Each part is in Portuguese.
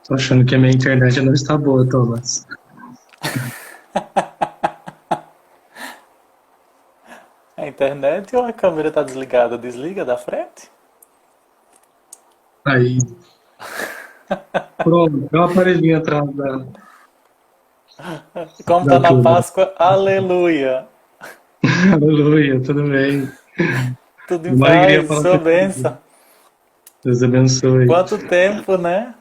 Tô achando que a minha internet não está boa, Thomas. A internet ou a câmera tá desligada? Desliga da frente? Aí, pronto, é um aparelhinho atrás Como da tá na câmera. Páscoa, aleluia! Aleluia, tudo bem. Tudo em Uma alegria paz, falar sua contigo. bênção. Deus abençoe. Quanto tempo, né?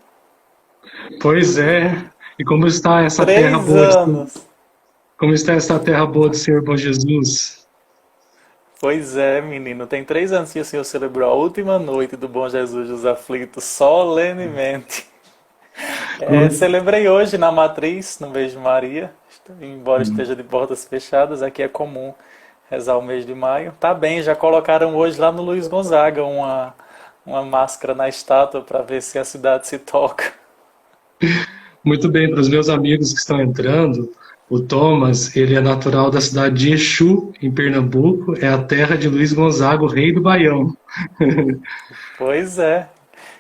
Pois é, e como está essa terra Três boa anos. como está essa terra boa do Senhor bom Jesus? Pois é, menino, tem 3 anos que o Senhor celebrou a última noite do Bom Jesus dos Aflitos solenemente. Celebrei hoje na Matriz, no mês de Maria, embora esteja de portas fechadas, aqui é comum rezar o mês de maio. Tá bem, já colocaram hoje lá no Luiz Gonzaga uma máscara na estátua para ver se a cidade se toca. Muito bem, para os meus amigos que estão entrando, o Thomas, ele é natural da cidade de Exu, em Pernambuco, é a terra de Luiz Gonzaga, o rei do Baião. Pois é,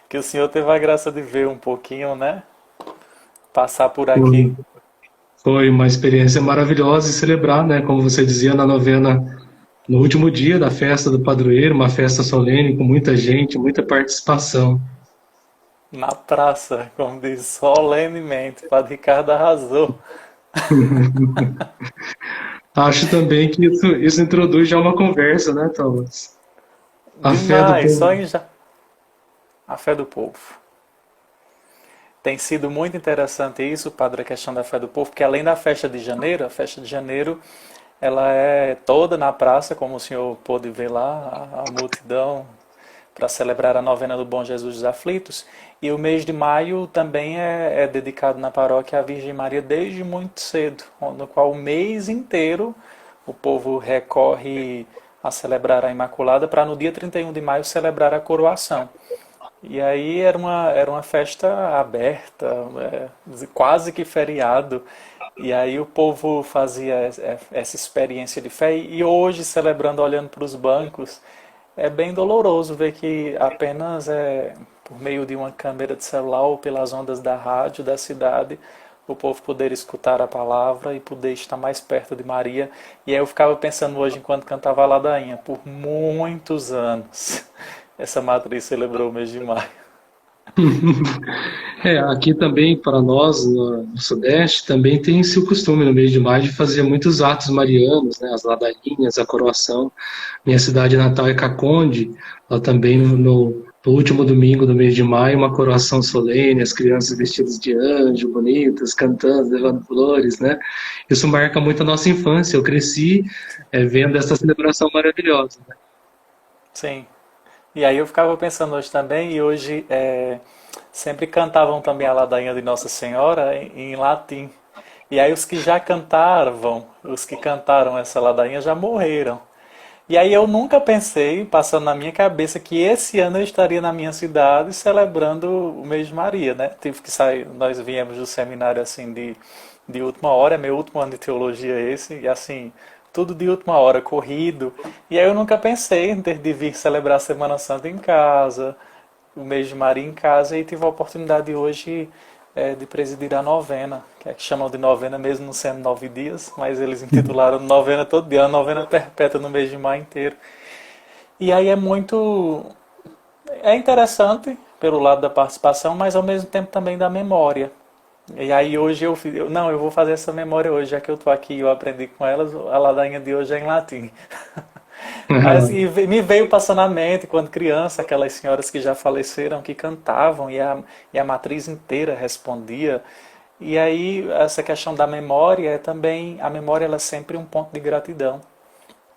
que o senhor teve a graça de ver um pouquinho, né? Passar por aqui. Foi foi uma experiência maravilhosa e celebrar, né, como você dizia, na novena, no último dia da festa do padroeiro, uma festa solene com muita gente, muita participação. Na praça, como diz, solenemente. Padre Ricardo arrasou. Acho também que isso introduz já uma conversa, né, Thomas? A fé do Demais, só povo. em já. A fé do povo. Tem sido muito interessante isso, padre, a questão da fé do povo, porque além da festa de janeiro, a festa de janeiro, ela é toda na praça, como o senhor pôde ver lá, a multidão para celebrar a novena do Bom Jesus dos Aflitos. E o mês de maio também é dedicado na paróquia à Virgem Maria desde muito cedo, no qual o mês inteiro o povo recorre a celebrar a Imaculada para no dia 31 de maio celebrar a coroação. E aí era uma festa aberta, quase que feriado. E aí o povo fazia essa experiência de fé. E hoje, celebrando, olhando para os bancos, é bem doloroso ver que apenas por meio de uma câmera de celular ou pelas ondas da rádio da cidade, o povo poder escutar a palavra e poder estar mais perto de Maria. E aí eu ficava pensando hoje, enquanto cantava a ladainha, por muitos anos, essa matriz celebrou o mês de maio. É, aqui também, para nós, no Sudeste, também tem-se o costume, no mês de maio, de fazer muitos atos marianos, né, as ladainhas, a coroação. Minha cidade natal é Caconde, lá também no último domingo do mês de maio, uma coroação solene, as crianças vestidas de anjo, bonitas, cantando, levando flores, né? Isso marca muito a nossa infância. Eu cresci, vendo essa celebração maravilhosa, né? Sim. E aí eu ficava pensando hoje também, e hoje sempre cantavam também a ladainha de Nossa Senhora em latim. E aí os que já cantavam, os que cantaram essa ladainha já morreram. E aí eu nunca pensei, passando na minha cabeça, que esse ano eu estaria na minha cidade celebrando o mês de Maria, né? Tive que sair, nós viemos do seminário assim de última hora, é meu último ano de teologia esse, e assim, tudo de última hora, corrido. E aí eu nunca pensei em ter de vir celebrar a Semana Santa em casa, o mês de Maria em casa, e tive a oportunidade hoje de presidir a novena, que é que chamam de novena mesmo não sendo 9 dias, mas eles intitularam novena todo dia, a novena perpétua no mês de maio inteiro. E aí é interessante pelo lado da participação, mas ao mesmo tempo também da memória. E aí hoje não, eu vou fazer essa memória hoje, já que eu estou aqui e eu aprendi com elas, a ladainha de hoje é em latim. Mas e me veio passando à mente, quando criança, aquelas senhoras que já faleceram, que cantavam e a matriz inteira respondia. E aí essa questão da memória é também, a memória ela é sempre um ponto de gratidão.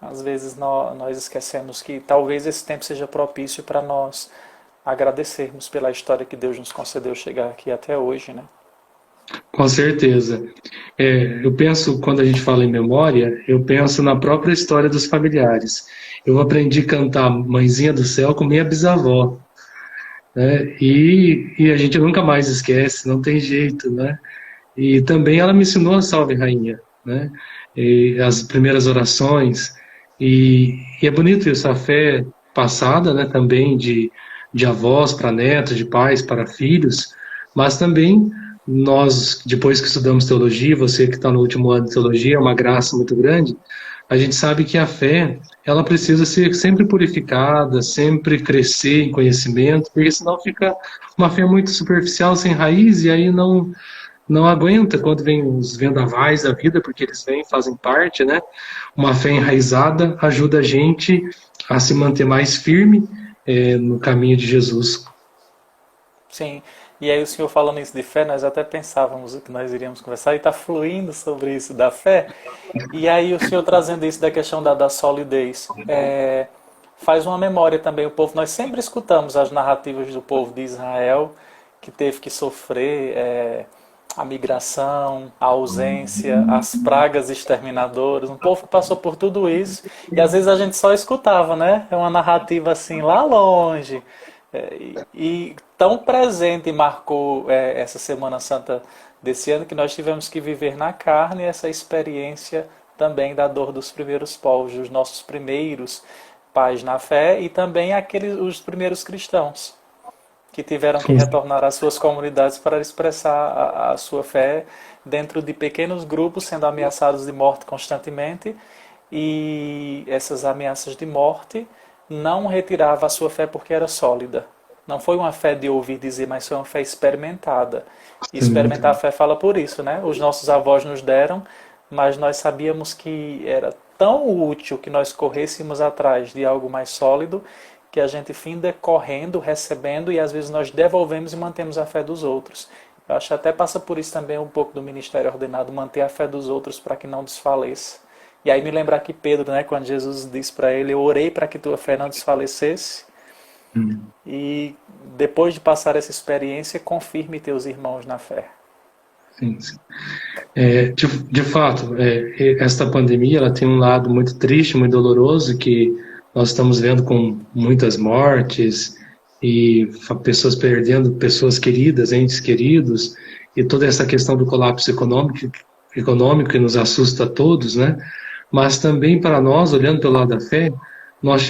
Às vezes nós esquecemos que talvez esse tempo seja propício para nós agradecermos pela história que Deus nos concedeu chegar aqui até hoje, né? Com certeza. Eu penso, quando a gente fala em memória, eu penso na própria história dos familiares. Eu aprendi a cantar Mãezinha do Céu com minha bisavó, né? E a gente nunca mais esquece, não tem jeito, né? E também ela me ensinou a Salve Rainha, né? E as primeiras orações. E é bonito isso, a fé passada, né? Também de avós para netos, de pais para filhos, Mas também nós, depois que estudamos teologia, você que está no último ano de teologia, é uma graça muito grande, a gente sabe que a fé, ela precisa ser sempre purificada, sempre crescer em conhecimento, porque senão fica uma fé muito superficial, sem raiz, e aí não aguenta quando vem os vendavais da vida, porque eles vêm, fazem parte, né? Uma fé enraizada ajuda a gente a se manter mais firme no caminho de Jesus. Sim. E aí o senhor falando isso de fé, nós até pensávamos que nós iríamos conversar e está fluindo sobre isso da fé. E aí o senhor trazendo isso da questão da solidez, faz uma memória também. O povo, nós sempre escutamos as narrativas do povo de Israel que teve que sofrer a migração, a ausência, as pragas exterminadoras. Um povo que passou por tudo isso e às vezes a gente só escutava, né? É uma narrativa assim lá longe. E tão presente e marcou essa Semana Santa desse ano que nós tivemos que viver na carne essa experiência também da dor dos primeiros povos, dos nossos primeiros pais na fé e também os primeiros cristãos que tiveram que retornar às suas comunidades para expressar a sua fé dentro de pequenos grupos, sendo ameaçados de morte constantemente, e essas ameaças de morte não retirava a sua fé porque era sólida. Não foi uma fé de ouvir dizer, mas foi uma fé experimentada. E experimentar a fé fala por isso, né? Os nossos avós nos deram, mas nós sabíamos que era tão útil que nós corrêssemos atrás de algo mais sólido que a gente finda correndo, recebendo e às vezes nós devolvemos e mantemos a fé dos outros. Eu acho que até passa por isso também um pouco do ministério ordenado, manter a fé dos outros para que não desfaleça. E aí me lembrar que Pedro, né, quando Jesus disse para ele, eu orei para que tua fé não desfalecesse. E depois de passar essa experiência, confirme teus irmãos na fé. Sim, sim. De fato, esta pandemia ela tem um lado muito triste, muito doloroso, que nós estamos vendo com muitas mortes e pessoas perdendo pessoas queridas, entes queridos, e toda essa questão do colapso econômico que nos assusta a todos, né? Mas também para nós, olhando pelo lado da fé, nós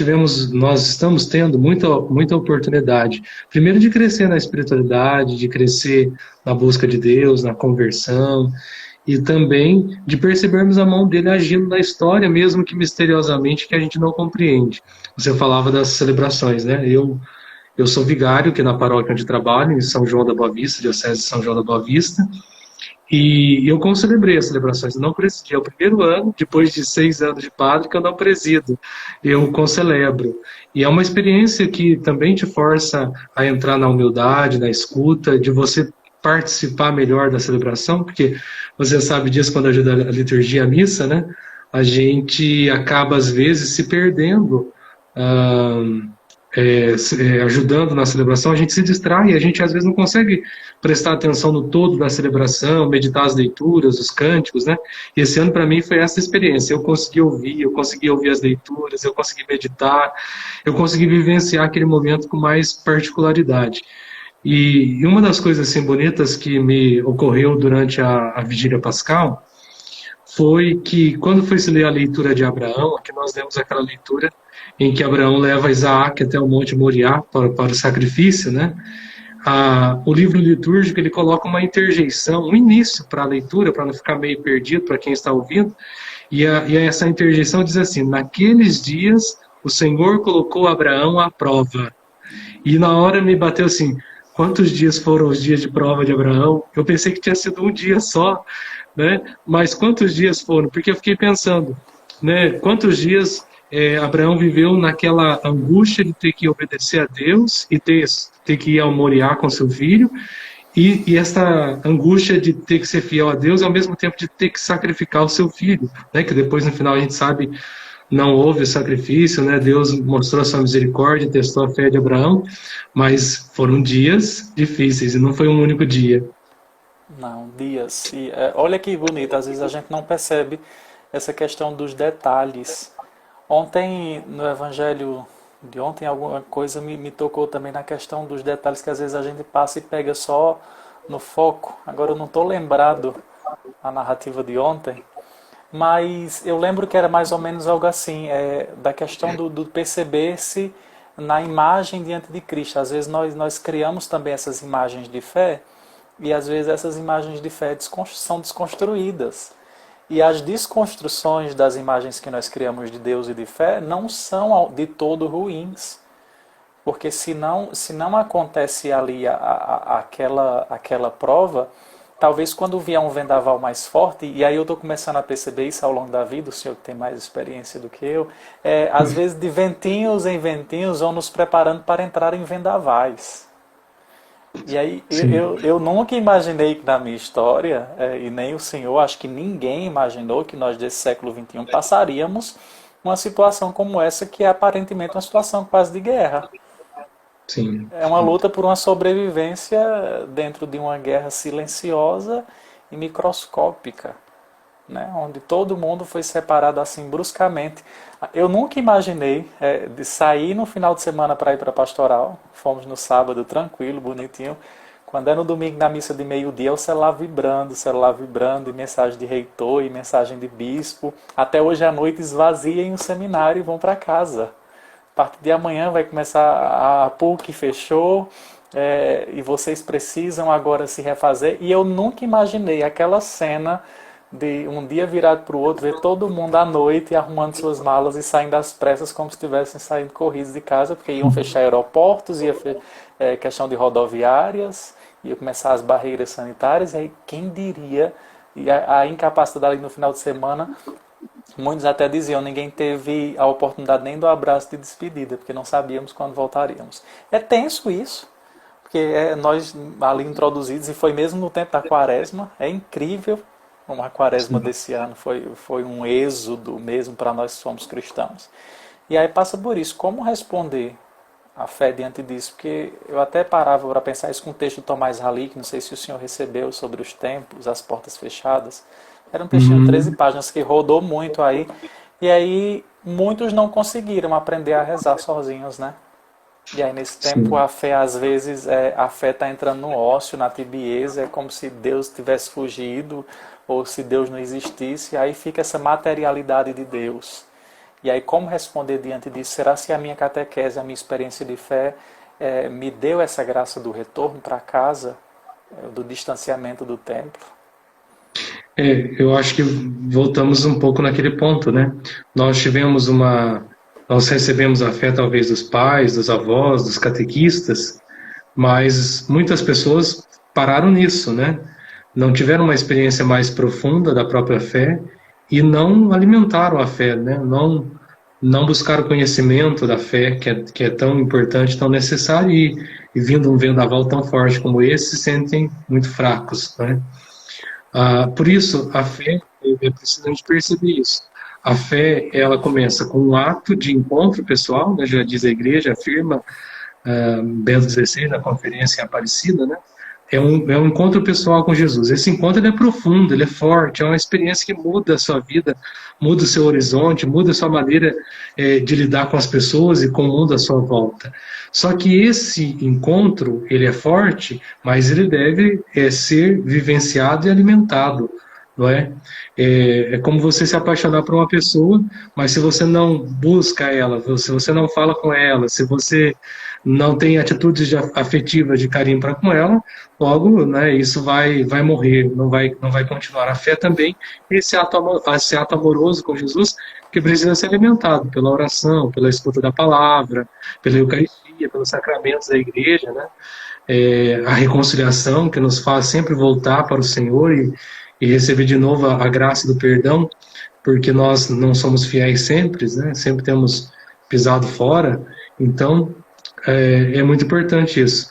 estamos tendo muita oportunidade, primeiro de crescer na espiritualidade, de crescer na busca de Deus, na conversão, e também de percebermos a mão dele agindo na história, mesmo que misteriosamente, que a gente não compreende. Você falava das celebrações, né? Eu sou vigário aqui na paróquia onde trabalho, em São João da Boa Vista, diocese de São João da Boa Vista, e eu concelebrei as celebrações, eu não presidi. É o primeiro ano, depois de 6 anos de padre, que eu não presido. Eu concelebro. E é uma experiência que também te força a entrar na humildade, na escuta, de você participar melhor da celebração, porque você sabe disso quando ajuda a liturgia, a missa, né? A gente acaba, às vezes, se perdendo, ajudando na celebração, a gente se distrai, a gente às vezes não consegue prestar atenção no todo da celebração, meditar as leituras, os cânticos, né? E esse ano para mim foi essa experiência. Eu consegui ouvir as leituras, eu consegui meditar, eu consegui vivenciar aquele momento com mais particularidade. E uma das coisas assim bonitas que me ocorreu durante a Vigília Pascal foi que quando foi se ler a leitura de Abraão, que nós lemos aquela leitura em que Abraão leva Isaac até o Monte Moriá para o sacrifício, né? O livro litúrgico ele coloca uma interjeição, um início para a leitura, para não ficar meio perdido para quem está ouvindo, e essa interjeição diz assim: naqueles dias o Senhor colocou Abraão à prova. E na hora me bateu assim: quantos dias foram os dias de prova de Abraão? Eu pensei que tinha sido um dia só, né? Mas quantos dias foram? Porque eu fiquei pensando, né? Quantos dias Abraão viveu naquela angústia de ter que obedecer a Deus e ter que ir ao Moriá com seu filho, e essa angústia de ter que ser fiel a Deus, ao mesmo tempo de ter que sacrificar o seu filho, né? Que depois no final a gente sabe não houve o sacrifício, né? Deus mostrou a sua misericórdia, testou a fé de Abraão, mas foram dias difíceis e não foi um único dia. Não, dias. E, olha que bonito, às vezes a gente não percebe essa questão dos detalhes. Ontem, no Evangelho de ontem, alguma coisa me tocou também na questão dos detalhes que às vezes a gente passa e pega só no foco. Agora eu não estou lembrado a narrativa de ontem, mas eu lembro que era mais ou menos algo assim, da questão do perceber-se na imagem diante de Cristo. Às vezes nós criamos também essas imagens de fé, E às vezes essas imagens de fé são desconstruídas. E as desconstruções das imagens que nós criamos de Deus e de fé não são de todo ruins. Porque se não acontece ali aquela prova, talvez quando vier um vendaval mais forte, e aí eu estou começando a perceber isso ao longo da vida, o senhor que tem mais experiência do que eu, às vezes de ventinhos em ventinhos vão nos preparando para entrar em vendavais. E aí eu nunca imaginei que na minha história, e nem o senhor, acho que ninguém imaginou que nós desse século XXI passaríamos uma situação como essa, que é aparentemente uma situação quase de guerra. Sim. É uma luta por uma sobrevivência dentro de uma guerra silenciosa e microscópica, né? Onde todo mundo foi separado assim bruscamente. Eu nunca imaginei de sair no final de semana para ir para a pastoral. Fomos no sábado, tranquilo, bonitinho. Quando é no domingo, na missa de meio-dia, o celular vibrando, e mensagem de reitor, e mensagem de bispo. Até hoje à noite esvaziem o seminário e vão para casa. A partir de amanhã vai começar a PUC, fechou, e vocês precisam agora se refazer. E eu nunca imaginei aquela cena de um dia virado para o outro, ver todo mundo à noite arrumando suas malas e saindo às pressas como se estivessem saindo corridos de casa, porque iam fechar aeroportos, questão de rodoviárias, ia começar as barreiras sanitárias, e aí quem diria, e a incapacidade ali no final de semana. Muitos até diziam, ninguém teve a oportunidade nem do abraço de despedida, porque não sabíamos quando voltaríamos. É tenso isso, porque nós ali introduzidos, e foi mesmo no tempo da quaresma, é incrível. Uma quaresma desse ano foi um êxodo mesmo para nós que somos cristãos. E aí passa por isso, como responder a fé diante disso? Porque eu até parava para pensar isso com o texto de Tomás Halick, não sei se o senhor recebeu, sobre os tempos, as portas fechadas. Era um textinho de 13 páginas que rodou muito aí. E aí muitos não conseguiram aprender a rezar sozinhos, né? E aí nesse tempo a fé, às vezes, a fé está entrando no ócio, na tibieza, é como se Deus tivesse fugido, ou se Deus não existisse. Aí fica essa materialidade de Deus. E aí como responder diante disso? Será se a minha catequese, a minha experiência de fé, me deu essa graça do retorno para casa, do distanciamento do templo? Eu acho que voltamos um pouco naquele ponto, né? Nós recebemos a fé talvez dos pais, dos avós, dos catequistas, mas muitas pessoas pararam nisso, né? Não tiveram uma experiência mais profunda da própria fé e não alimentaram a fé, né? Não buscaram o conhecimento da fé, que é tão importante, tão necessário, e vindo um vendaval tão forte como esse, se sentem muito fracos, né? Por isso, a fé, é preciso a gente perceber isso. A fé, ela começa com um ato de encontro pessoal, né, já diz a igreja, afirma Bento XVI na conferência em Aparecida, né? É um encontro pessoal com Jesus. Esse encontro ele é profundo, ele é forte, é uma experiência que muda a sua vida, muda o seu horizonte, muda a sua maneira de lidar com as pessoas e com o mundo à sua volta. Só que esse encontro, ele é forte, mas ele deve ser vivenciado e alimentado, não é? É como você se apaixonar por uma pessoa, mas se você não busca ela, se você não fala com ela, se você não tem atitudes afetivas de carinho para com ela, logo, né, isso vai morrer, não vai continuar. A fé também, esse ato amoroso com Jesus, que precisa ser alimentado pela oração, pela escuta da palavra, pela Eucaristia, pelos sacramentos da igreja, né? A reconciliação que nos faz sempre voltar para o Senhor e receber de novo a graça do perdão, porque nós não somos fiéis sempre, né? Sempre temos pisado fora. Então, é muito importante isso.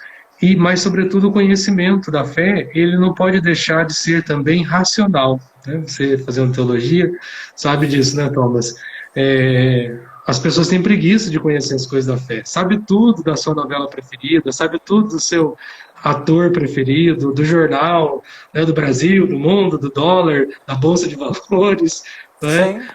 Mas, sobretudo, o conhecimento da fé, ele não pode deixar de ser também racional, né? Você fazendo teologia sabe disso, né, Thomas? As pessoas têm preguiça de conhecer as coisas da fé. Sabe tudo da sua novela preferida, sabe tudo do seu ator preferido, do jornal, né, do Brasil, do mundo, do dólar, da bolsa de valores, né?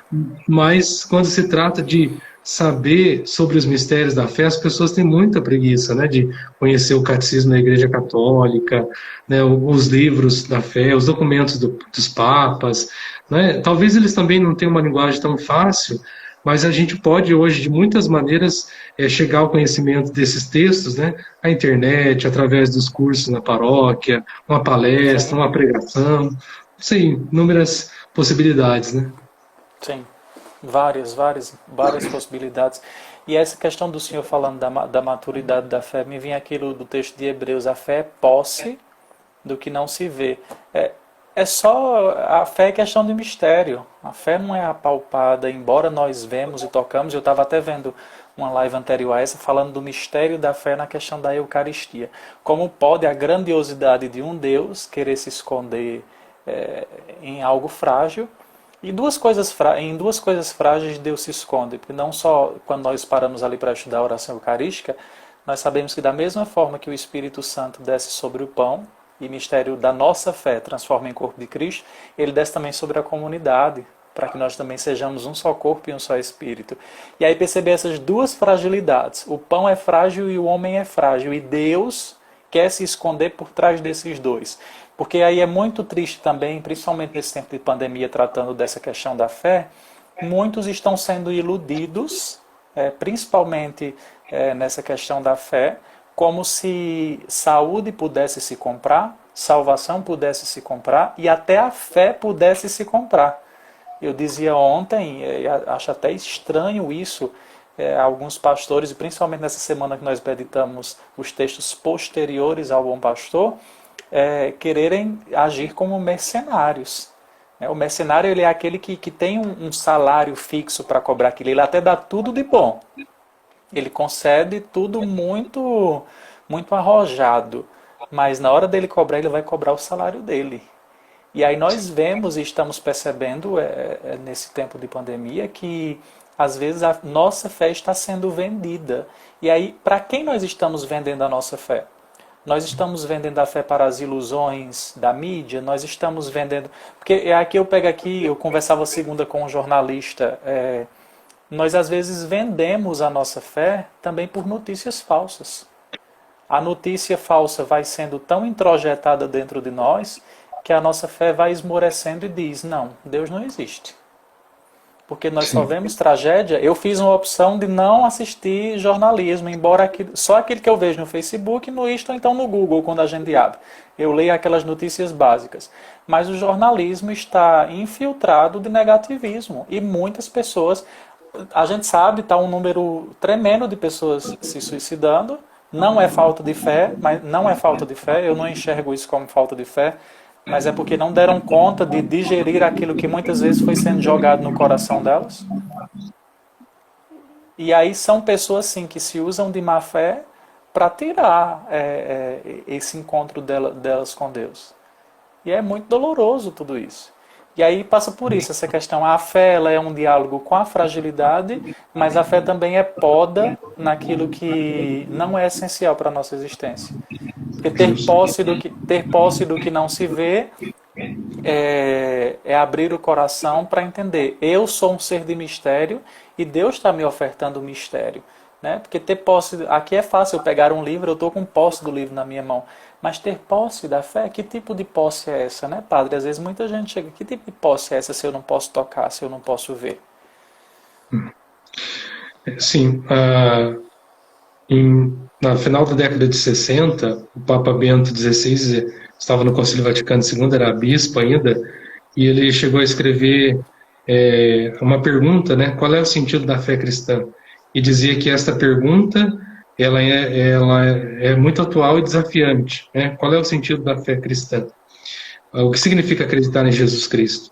Mas quando se trata de saber sobre os mistérios da fé, as pessoas têm muita preguiça, né, de conhecer o catecismo da Igreja Católica, né, os livros da fé, os documentos dos papas, né? Talvez eles também não tenham uma linguagem tão fácil, mas a gente pode hoje, de muitas maneiras, chegar ao conhecimento desses textos, né? A internet, através dos cursos na paróquia, uma palestra, Sim, uma pregação, sim, inúmeras possibilidades, né? sim. Várias possibilidades. E essa questão do senhor falando da maturidade da fé, me vem aquilo do texto de Hebreus, a fé é posse do que não se vê. É só, a fé é questão de mistério. A fé não é apalpada, embora nós vemos e tocamos. Eu estava até vendo uma live anterior a essa, falando do mistério da fé na questão da Eucaristia. Como pode a grandiosidade de um Deus querer se esconder em algo frágil, e em duas coisas frágeis Deus se esconde, porque não só quando nós paramos ali para estudar a oração eucarística, nós sabemos que da mesma forma que o Espírito Santo desce sobre o pão, e mistério da nossa fé transforma em corpo de Cristo, ele desce também sobre a comunidade, para que nós também sejamos um só corpo e um só Espírito. E aí perceber essas duas fragilidades, o pão é frágil e o homem é frágil, e Deus quer se esconder por trás desses dois. Porque aí é muito triste também, principalmente nesse tempo de pandemia, tratando dessa questão da fé, muitos estão sendo iludidos, principalmente nessa questão da fé, como se saúde pudesse se comprar, salvação pudesse se comprar e até a fé pudesse se comprar. Eu dizia ontem, acho até estranho isso, alguns pastores, e principalmente nessa semana que nós meditamos os textos posteriores ao Bom Pastor, quererem agir como mercenários. O mercenário ele é aquele que tem um salário fixo para cobrar aquilo, ele até dá tudo de bom. Ele concede tudo muito, muito arrojado, mas na hora dele cobrar, ele vai cobrar o salário dele. E aí nós vemos e estamos percebendo, nesse tempo de pandemia, que às vezes a nossa fé está sendo vendida. E aí, para quem nós estamos vendendo a nossa fé? Nós estamos vendendo a fé para as ilusões da mídia, nós estamos vendendo... Porque aqui eu conversava segunda com um jornalista, nós às vezes vendemos a nossa fé também por notícias falsas. A notícia falsa vai sendo tão introjetada dentro de nós que a nossa fé vai esmorecendo e diz, não, Deus não existe. Porque nós só vemos tragédia. Eu fiz uma opção de não assistir jornalismo, embora só aquele que eu vejo no Facebook, no Insta ou então no Google, quando a gente abre. Eu leio aquelas notícias básicas. Mas o jornalismo está infiltrado de negativismo. E muitas pessoas... A gente sabe, está um número tremendo de pessoas se suicidando. Não é falta de fé, mas não é falta de fé. Eu não enxergo isso como falta de fé, mas é porque não deram conta de digerir aquilo que muitas vezes foi sendo jogado no coração delas. E aí são pessoas assim que se usam de má fé para tirar esse encontro delas com Deus. E é muito doloroso tudo isso. E aí passa por isso, essa questão. A fé ela é um diálogo com a fragilidade, mas a fé também é poda naquilo que não é essencial para a nossa existência. Porque ter posse do que não se vê é abrir o coração para entender. Eu sou um ser de mistério e Deus está me ofertando o mistério. Né? Porque ter posse... Aqui é fácil eu pegar um livro, eu estou com posse do livro na minha mão. Mas ter posse da fé, que tipo de posse é essa, né, padre? Às vezes muita gente chega, que tipo de posse é essa se eu não posso tocar, se eu não posso ver? Sim, na final da década de 60, o Papa Bento XVI estava no Concílio Vaticano II, era bispo ainda, e ele chegou a escrever uma pergunta, né, qual é o sentido da fé cristã? E dizia que esta pergunta ela é muito atual e desafiante. Né? Qual é o sentido da fé cristã? O que significa acreditar em Jesus Cristo?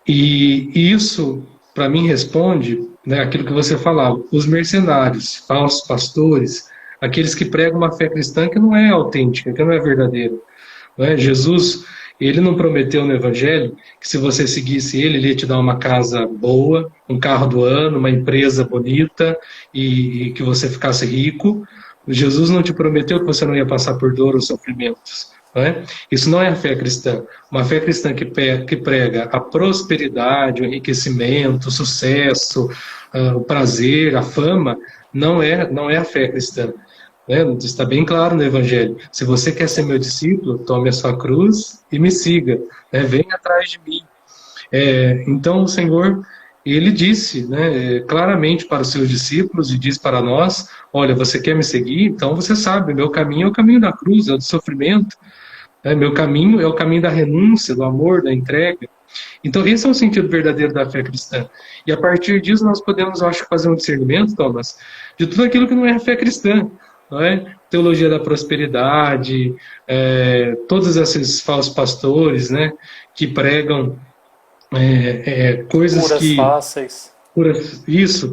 E isso, para mim, responde, né, aquilo que você falava, os mercenários, falsos pastores, aqueles que pregam uma fé cristã que não é autêntica, que não é verdadeira. Não é? Jesus, ele não prometeu no Evangelho que se você seguisse ele ia te dar uma casa boa, um carro do ano, uma empresa bonita e que você ficasse rico. Jesus não te prometeu que você não ia passar por dor ou sofrimentos. Não é? Isso não é a fé cristã. Uma fé cristã que prega a prosperidade, o enriquecimento, o sucesso, o prazer, a fama, não é a fé cristã. Está bem claro no Evangelho. Se você quer ser meu discípulo, tome a sua cruz e me siga. Venha atrás de mim. Então o Senhor, ele disse, né, claramente para os seus discípulos e diz para nós: olha, você quer me seguir? Então você sabe, meu caminho é o caminho da cruz, é o do sofrimento. Né? Meu caminho é o caminho da renúncia, do amor, da entrega. Então esse é o sentido verdadeiro da fé cristã. E a partir disso nós podemos, eu acho, fazer um discernimento, Thomas, de tudo aquilo que não é fé cristã. Não é? Teologia da prosperidade, todos esses falsos pastores, né, que pregam coisas Curas que fáceis.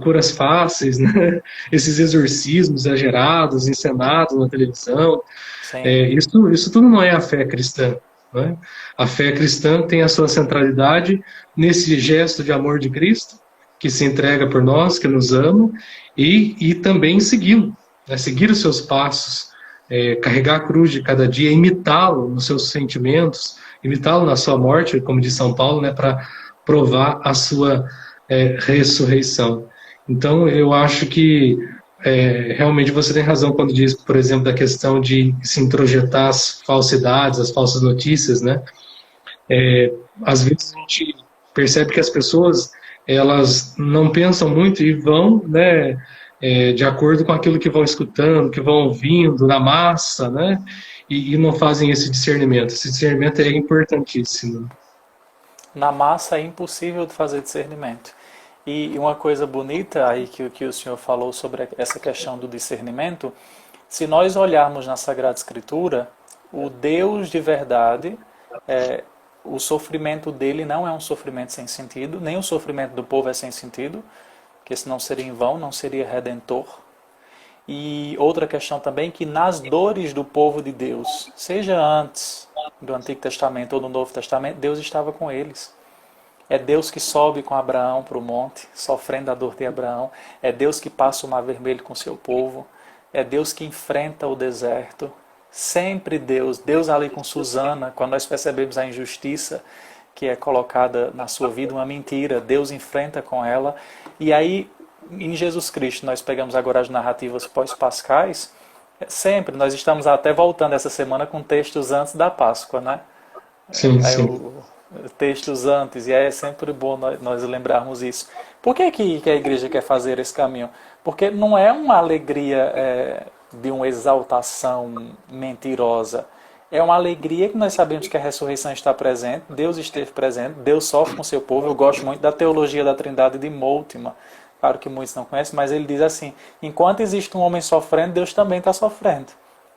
curas fáceis, né? Esses exorcismos exagerados, encenados na televisão. Sim. Isso tudo não é a fé cristã. Né? A fé cristã tem a sua centralidade nesse gesto de amor de Cristo, que se entrega por nós, que nos ama, e também segui-lo, né? Seguir os seus passos, carregar a cruz de cada dia, imitá-lo nos seus sentimentos, imitá-lo na sua morte, como diz São Paulo, né? Para provar a sua ressurreição. Então, eu acho que realmente você tem razão quando diz, por exemplo, da questão de se introjetar as falsidades, as falsas notícias, né? Às vezes a gente percebe que as pessoas, elas não pensam muito e vão, né, de acordo com aquilo que vão escutando, que vão ouvindo na massa, né? E não fazem esse discernimento. Esse discernimento é importantíssimo. Na massa é impossível de fazer discernimento. E uma coisa bonita aí que o senhor falou sobre essa questão do discernimento, se nós olharmos na Sagrada Escritura, o Deus de verdade, o sofrimento dele não é um sofrimento sem sentido, nem o sofrimento do povo é sem sentido, porque senão seria em vão, não seria redentor. E outra questão também, que nas dores do povo de Deus, seja antes do Antigo Testamento ou do Novo Testamento, Deus estava com eles. É Deus que sobe com Abraão para o monte, sofrendo a dor de Abraão. É Deus que passa o Mar Vermelho com seu povo. É Deus que enfrenta o deserto. Sempre Deus. Deus ali com Susana, quando nós percebemos a injustiça que é colocada na sua vida, uma mentira, Deus enfrenta com ela. E aí, em Jesus Cristo, nós pegamos agora as narrativas pós-pascais, sempre, nós estamos até voltando essa semana com textos antes da Páscoa, né? Sim, sim. Textos antes, e é sempre bom nós lembrarmos isso. Por que a igreja quer fazer esse caminho? Porque não é uma alegria de uma exaltação mentirosa. É uma alegria que nós sabemos que a ressurreição está presente, Deus esteve presente, Deus sofre com o seu povo. Eu gosto muito da teologia da Trindade de Moltmann, claro que muitos não conhecem, mas ele diz assim: enquanto existe um homem sofrendo, Deus também está sofrendo.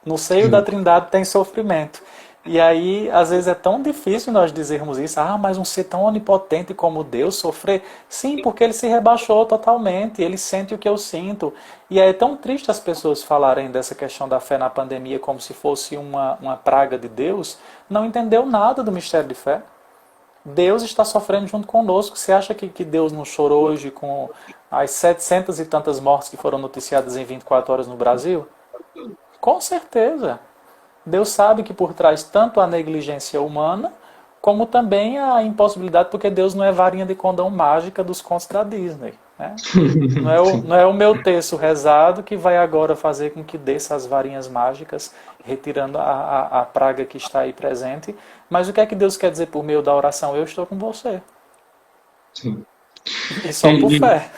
No seio da Trindade tem sofrimento. E aí, às vezes é tão difícil nós dizermos isso. Mas um ser tão onipotente como Deus sofrer? Sim, porque ele se rebaixou totalmente, ele sente o que eu sinto. E é tão triste as pessoas falarem dessa questão da fé na pandemia como se fosse uma praga de Deus. Não entendeu nada do mistério de fé. Deus está sofrendo junto conosco. Você acha que Deus não chorou hoje com as 700 e tantas mortes que foram noticiadas em 24 horas no Brasil? Com certeza. Deus sabe que por trás tanto a negligência humana, como também a impossibilidade, porque Deus não é varinha de condão mágica dos contos da Disney. Né? Não é o meu terço rezado que vai agora fazer com que desça as varinhas mágicas, retirando a praga que está aí presente. Mas o que é que Deus quer dizer por meio da oração? Eu estou com você. Sim. E só por fé.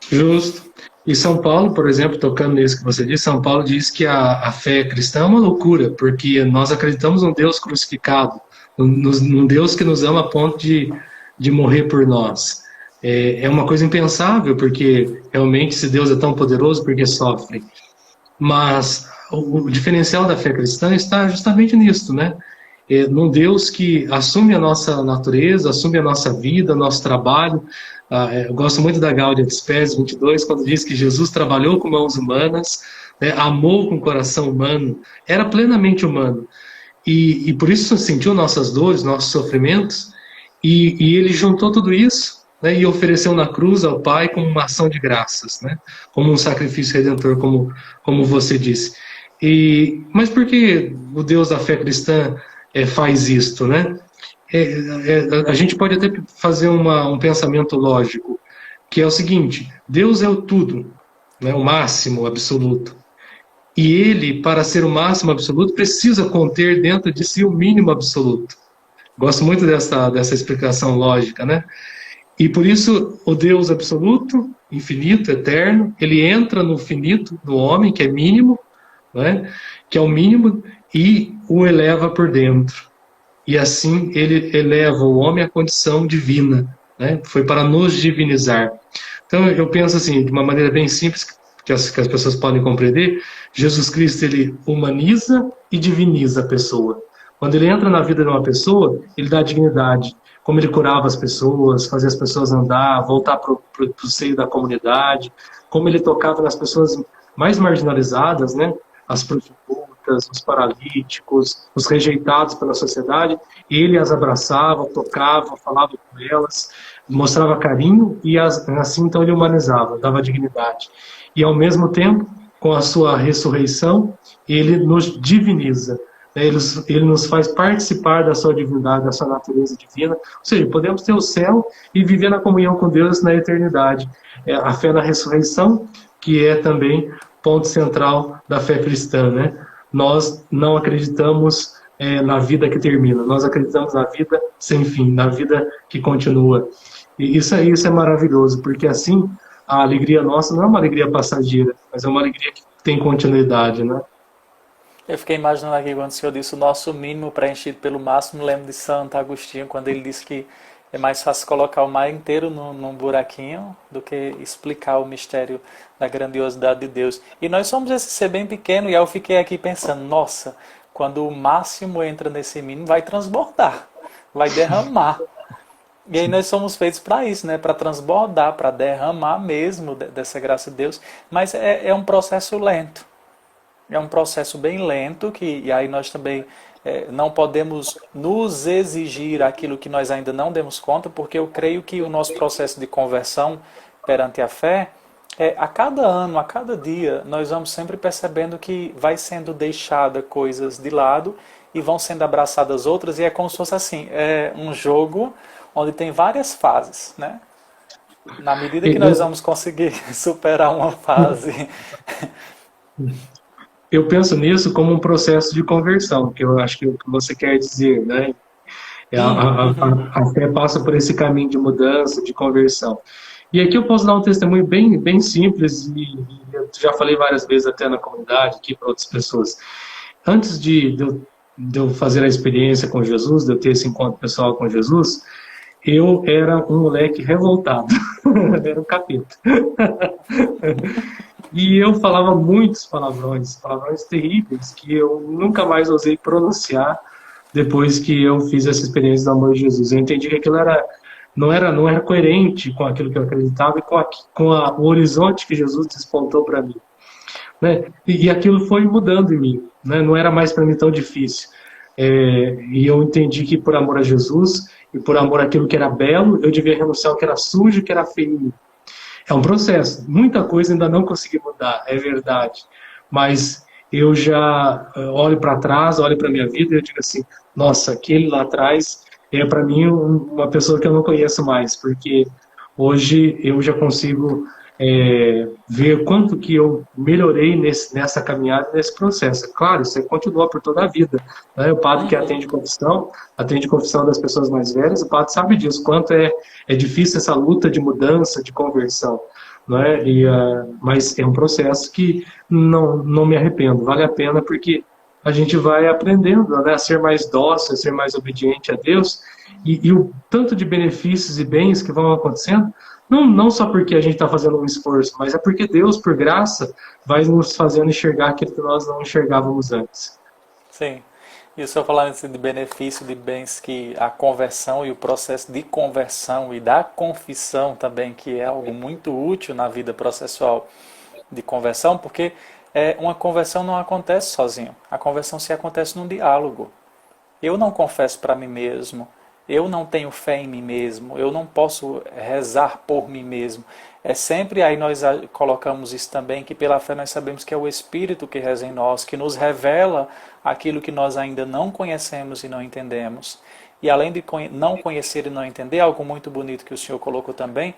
Justo. E São Paulo, por exemplo, tocando nisso que você disse, São Paulo diz que a fé cristã é uma loucura, porque nós acreditamos num Deus crucificado, num Deus que nos ama a ponto de morrer por nós. É uma coisa impensável, porque realmente se Deus é tão poderoso, porque sofre. Mas o diferencial da fé cristã está justamente nisso, né? Num Deus que assume a nossa natureza, assume a nossa vida, nosso trabalho. Eu gosto muito da Gáudia de Spes 22, quando diz que Jesus trabalhou com mãos humanas, né, amou com coração humano, era plenamente humano. E por isso sentiu nossas dores, nossos sofrimentos, e ele juntou tudo isso, né, e ofereceu na cruz ao Pai como uma ação de graças, né, como um sacrifício redentor, como você disse. Mas por que o Deus da fé cristã faz isto, né? A gente pode até fazer um pensamento lógico, que é o seguinte: Deus é o tudo, né, o máximo absoluto. E ele, para ser o máximo absoluto, precisa conter dentro de si o mínimo absoluto. Gosto muito dessa explicação lógica, né? E por isso o Deus absoluto, infinito, eterno, ele entra no finito do homem, que é mínimo, né? Que é o mínimo, e o eleva por dentro. E assim ele eleva o homem à condição divina, né? Foi para nos divinizar. Então eu penso assim, de uma maneira bem simples, que as pessoas podem compreender, Jesus Cristo ele humaniza e diviniza a pessoa. Quando ele entra na vida de uma pessoa, ele dá dignidade, como ele curava as pessoas, fazia as pessoas andar, voltar para o seio da comunidade, como ele tocava nas pessoas mais marginalizadas, né? As prostitutas, os paralíticos, os rejeitados pela sociedade, ele as abraçava, tocava, falava com elas, mostrava carinho e assim então ele humanizava, dava dignidade. E ao mesmo tempo, com a sua ressurreição, ele nos diviniza. Ele nos faz participar da sua divindade, da sua natureza divina. Ou seja, podemos ter o céu e viver na comunhão com Deus na eternidade. A fé na ressurreição, que é também ponto central da fé cristã, né? Nós não acreditamos na vida que termina, nós acreditamos na vida sem fim, na vida que continua. E isso é maravilhoso, porque assim a alegria nossa não é uma alegria passageira, mas é uma alegria que tem continuidade, né? Eu fiquei imaginando aqui quando o senhor disse o nosso mínimo preenchido pelo máximo, lembro de Santo Agostinho, quando ele disse que é mais fácil colocar o mar inteiro num buraquinho do que explicar o mistério da grandiosidade de Deus. E nós somos esse ser bem pequeno, e aí eu fiquei aqui pensando, nossa, quando o máximo entra nesse mínimo, vai transbordar, vai derramar. E aí nós somos feitos para isso, né? Para transbordar, para derramar mesmo dessa graça de Deus. Mas é um processo lento. É um processo bem lento, e aí nós também não podemos nos exigir aquilo que nós ainda não demos conta, porque eu creio que o nosso processo de conversão perante a fé, a cada ano, a cada dia, nós vamos sempre percebendo que vai sendo deixada coisas de lado e vão sendo abraçadas outras, e é como se fosse assim, um jogo onde tem várias fases, né? Na medida que nós vamos conseguir superar uma fase... Eu penso nisso como um processo de conversão, que eu acho que é o que você quer dizer, né? A fé passa por esse caminho de mudança, de conversão. E aqui eu posso dar um testemunho bem simples, e eu já falei várias vezes até na comunidade, aqui para outras pessoas. Antes de eu fazer a experiência com Jesus, de eu ter esse encontro pessoal com Jesus, eu era um moleque revoltado, era um capeta. E eu falava muitos palavrões terríveis, que eu nunca mais ousei pronunciar depois que eu fiz essa experiência do amor de Jesus. Eu entendi que aquilo não era coerente com aquilo que eu acreditava e com o horizonte que Jesus despontou para mim. Né? E aquilo foi mudando em mim, né? Não era mais para mim tão difícil. E eu entendi que por amor a Jesus e por amor àquilo que era belo, eu devia renunciar ao que era sujo, que era feio. É um processo. Muita coisa ainda não consegui mudar, é verdade. Mas eu já olho para trás, olho para a minha vida e eu digo assim, nossa, aquele lá atrás é para mim uma pessoa que eu não conheço mais, porque hoje eu já consigo ver quanto que eu melhorei nessa caminhada, nesse processo. Claro, isso continua por toda a vida. Né? O padre que atende confissão das pessoas mais velhas, o padre sabe disso, quanto é difícil essa luta de mudança, de conversão. Né? Mas é um processo que não me arrependo, vale a pena porque a gente vai aprendendo, né, a ser mais dócil, a ser mais obediente a Deus, e o tanto de benefícios e bens que vão acontecendo, não só porque a gente está fazendo um esforço, mas é porque Deus, por graça, vai nos fazendo enxergar aquilo que nós não enxergávamos antes. Sim. E o senhor falando de benefício, de bens, que a conversão e o processo de conversão e da confissão também, que é algo muito útil na vida processual de conversão, porque uma conversão não acontece sozinho. A conversão se acontece num diálogo. Eu não confesso para mim mesmo, eu não tenho fé em mim mesmo, eu não posso rezar por mim mesmo. É sempre, aí nós colocamos isso também, que pela fé nós sabemos que é o Espírito que reza em nós, que nos revela aquilo que nós ainda não conhecemos e não entendemos. E além de não conhecer e não entender, algo muito bonito que o senhor colocou também,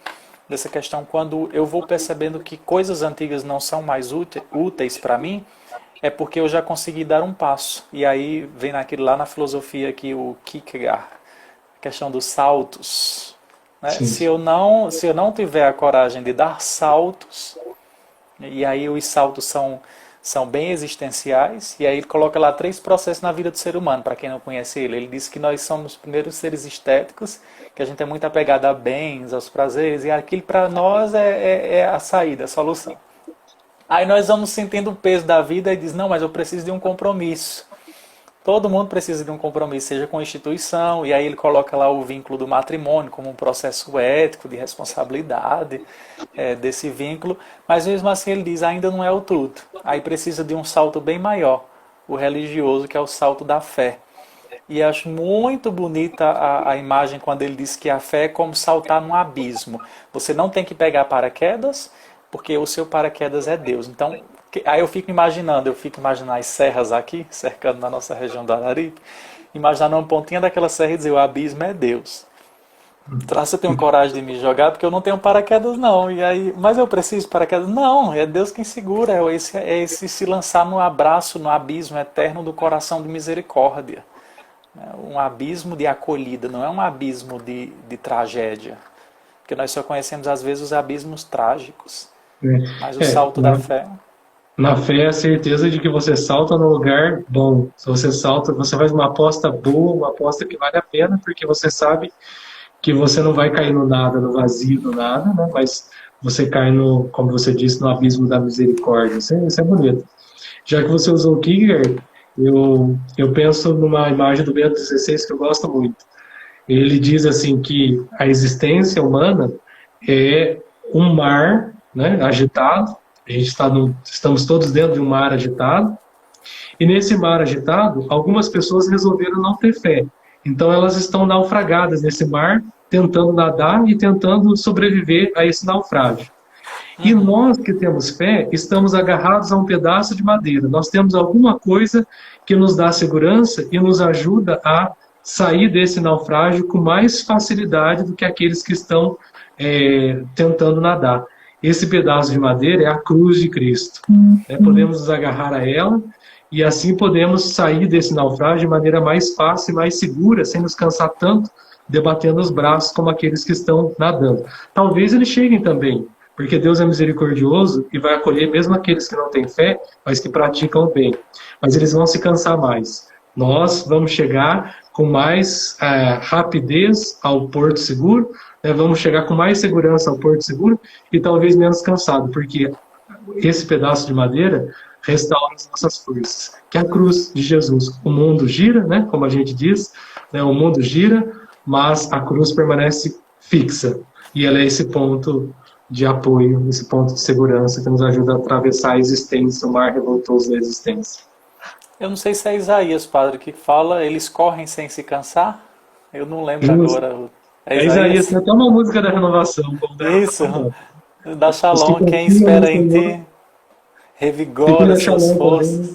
dessa questão, quando eu vou percebendo que coisas antigas não são mais úteis para mim, é porque eu já consegui dar um passo. E aí vem naquilo lá na filosofia que o Kierkegaard, a questão dos saltos. né? Sim. Se eu não tiver a coragem de dar saltos, e aí os saltos são bem existenciais, e aí ele coloca lá 3 processos na vida do ser humano, para quem não conhece ele. Ele diz que nós somos primeiros seres estéticos, que a gente é muito apegado a bens, aos prazeres, e aquilo para nós é a saída, a solução. Aí nós vamos sentindo o peso da vida e diz, não, mas eu preciso de um compromisso. Todo mundo precisa de um compromisso, seja com a instituição, e aí ele coloca lá o vínculo do matrimônio como um processo ético, de responsabilidade desse vínculo, mas mesmo assim ele diz, ainda não é o tudo. Aí precisa de um salto bem maior, o religioso, que é o salto da fé. E acho muito bonita a imagem quando ele diz que a fé é como saltar num abismo. Você não tem que pegar paraquedas, porque o seu paraquedas é Deus. Então, aí eu fico imaginando as serras aqui, cercando na nossa região do Araripe, imaginando uma pontinha daquela serra e dizer, o abismo é Deus. Será que eu tenho coragem de me jogar? Porque eu não tenho paraquedas não. E aí, mas eu preciso de paraquedas? Não, é Deus quem segura, é esse se lançar no abraço, no abismo eterno do coração de misericórdia. Um abismo de acolhida, não é um abismo de tragédia. Porque nós só conhecemos às vezes os abismos trágicos. Mas o salto da fé... Na fé é a certeza de que você salta no lugar bom. Se você salta, você faz uma aposta boa, uma aposta que vale a pena, porque você sabe que você não vai cair no nada, no vazio do nada, né? Mas você cai no, como você disse, no abismo da misericórdia. Isso é bonito. Já que você usou o Kierkegaard, eu penso numa imagem do Bento XVI que eu gosto muito. Ele diz assim que a existência humana é um mar, né, agitado. A gente estamos todos dentro de um mar agitado. E nesse mar agitado, algumas pessoas resolveram não ter fé. Então elas estão naufragadas nesse mar, tentando nadar e tentando sobreviver a esse naufrágio. E nós que temos fé, estamos agarrados a um pedaço de madeira. Nós temos alguma coisa que nos dá segurança e nos ajuda a sair desse naufrágio com mais facilidade do que aqueles que estão tentando nadar. Esse pedaço de madeira é a cruz de Cristo. Podemos nos agarrar a ela e assim podemos sair desse naufrágio de maneira mais fácil e mais segura, sem nos cansar tanto, debatendo os braços como aqueles que estão nadando. Talvez eles cheguem também, porque Deus é misericordioso e vai acolher mesmo aqueles que não têm fé, mas que praticam o bem. Mas eles vão se cansar mais. Nós vamos chegar com mais rapidez ao porto seguro, vamos chegar com mais segurança ao porto seguro e talvez menos cansado, porque esse pedaço de madeira restaura as nossas forças, que é a cruz de Jesus. O mundo gira, né, como a gente diz, o mundo gira, mas a cruz permanece fixa. E ela é esse ponto de apoio, esse ponto de segurança que nos ajuda a atravessar a existência, o mar revoltoso da existência. Eu não sei se é Isaías, padre, que fala, eles correm sem se cansar. Eu não lembro agora. É Isaías, tem até uma música da renovação. Isso, da Shalom, quem espera em ti, revigora suas forças.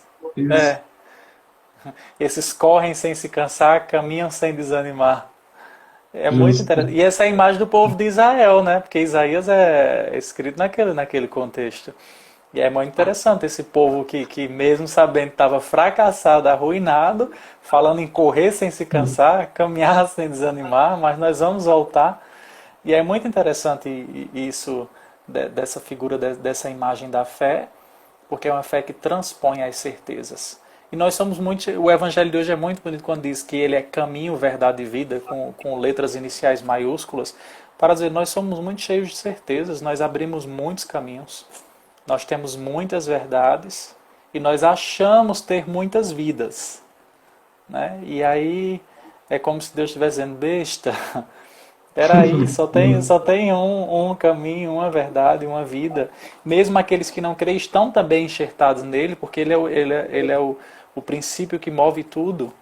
Esses correm sem se cansar, caminham sem desanimar. É muito interessante. E essa é a imagem do povo de Israel, né? Porque Isaías é escrito naquele contexto. E é muito interessante esse povo que mesmo sabendo que estava fracassado, arruinado, falando em correr sem se cansar, caminhar sem desanimar, mas nós vamos voltar. E é muito interessante isso, dessa figura, dessa imagem da fé, porque é uma fé que transpõe as certezas. E nós somos muito... O Evangelho de hoje é muito bonito quando diz que ele é caminho, verdade e vida, com letras iniciais maiúsculas, para dizer, nós somos muito cheios de certezas, nós abrimos muitos caminhos, nós temos muitas verdades e nós achamos ter muitas vidas. Né? E aí é como se Deus estivesse dizendo, besta, peraí, só tem um caminho, uma verdade, uma vida. Mesmo aqueles que não creem estão também enxertados nele, porque ele é o princípio que move tudo.